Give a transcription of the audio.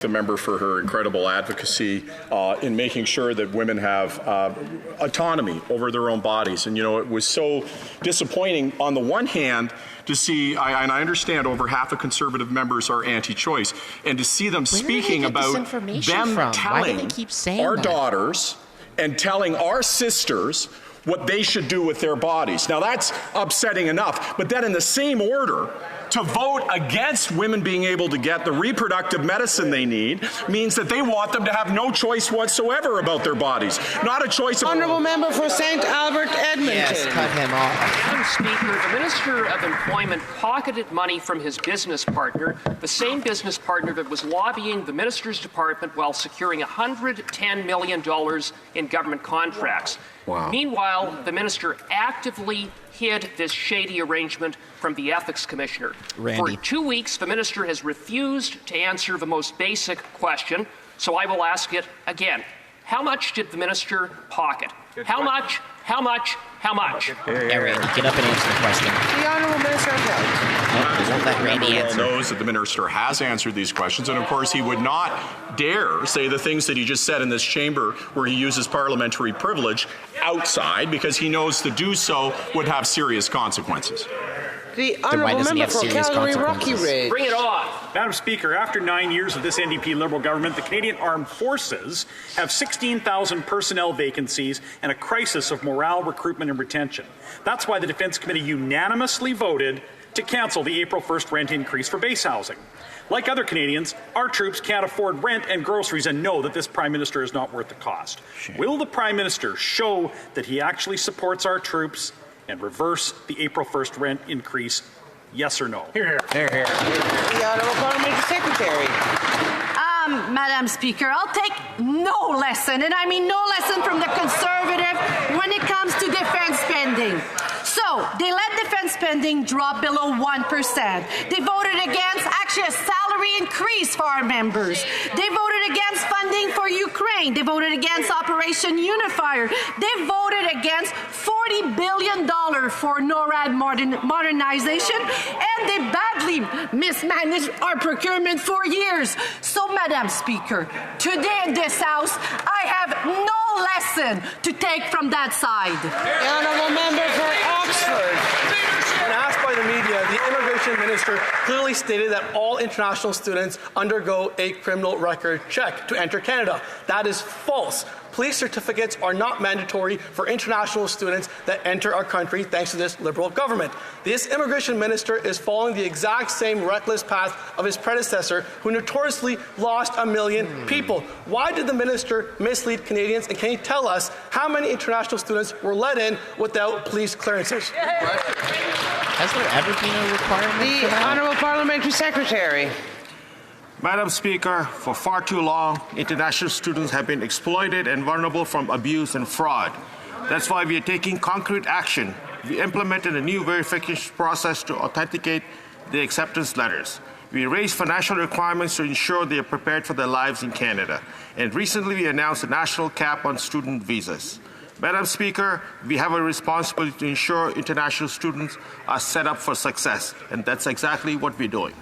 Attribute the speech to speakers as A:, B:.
A: the member for her incredible advocacy in making sure that women have autonomy over their own bodies. And, you know, it was so disappointing on the one hand to see, and I understand over half of Conservative members are anti-choice, and to see them speaking about them telling our daughters and telling our sisters what they should do with their bodies. Now that's upsetting enough, but then in the same order, to vote against women being able to get the reproductive medicine they need means that they want them to have no choice whatsoever about their bodies. Not a choice of...
B: Honourable member for St. Albert, Edmonton.
C: Yes, cut him off.
D: Madam Speaker, the Minister of Employment pocketed money from his business partner, the same business partner that was lobbying the Minister's Department while securing $110 million in government contracts.
A: Wow.
D: Meanwhile, the Minister actively hid this shady arrangement from the Ethics Commissioner.
C: Randy.
D: For 2 weeks, the Minister has refused to answer the most basic question, so I will ask it again. How much did the Minister pocket? How much? How much? How much?
C: Yeah, Randy, get up and answer the question.
B: The Honourable Minister of Health.
C: Nope, we won't let Randy answer.
A: knows that the minister has answered these questions, and of course he would not dare say the things that he just said in this chamber where he uses parliamentary privilege outside, because he knows to do so would have serious consequences.
B: The Honourable Member for Calgary Rocky Ridge.
D: Bring it on.
E: Madam Speaker, after 9 years of this NDP Liberal government, the Canadian Armed Forces have 16,000 personnel vacancies and a crisis of morale, recruitment and retention. That's why the Defence Committee unanimously voted to cancel the April 1st rent increase for base housing. Like other Canadians, our troops can't afford rent and groceries and know that this Prime Minister is not worth the cost. Shame. Will the Prime Minister show that he actually supports our troops and reverse the April 1st rent increase? Yes or no?
C: Here, here. Here, here.
B: The Honourable Parliamentary Secretary.
F: Madam Speaker, I'll take no lesson, and I mean no lesson from the Conservative when it comes to defence spending. So, they let defence spending drop below 1%. They voted against actually a salary increase for our members. They voted against funding for Ukraine. They voted against Operation Unifier. They voted against $40 billion for NORAD modernization, and they badly mismanaged our procurement for years. So, Madam Speaker, today in this House, I have no lesson to take from that side.
B: The Honourable Member for Oxford.
G: When asked by the media, the Immigration Minister clearly stated that all international students undergo a criminal record check to enter Canada. That is false. Police certificates are not mandatory for international students that enter our country thanks to this Liberal government. This Immigration Minister is following the exact same reckless path of his predecessor, who notoriously lost 1 million people. Why did the Minister mislead Canadians, and can you tell us how many international students were let in without police clearances?
C: Has there ever been a requirement
B: The
C: for that?
B: Honourable Parliamentary Secretary.
H: Madam Speaker, for far too long, international students have been exploited and vulnerable from abuse and fraud. That's why we are taking concrete action. We implemented a new verification process to authenticate the acceptance letters. We raised financial requirements to ensure they are prepared for their lives in Canada. And recently we announced a national cap on student visas. Madam Speaker, we have a responsibility to ensure international students are set up for success, and that's exactly what we're doing.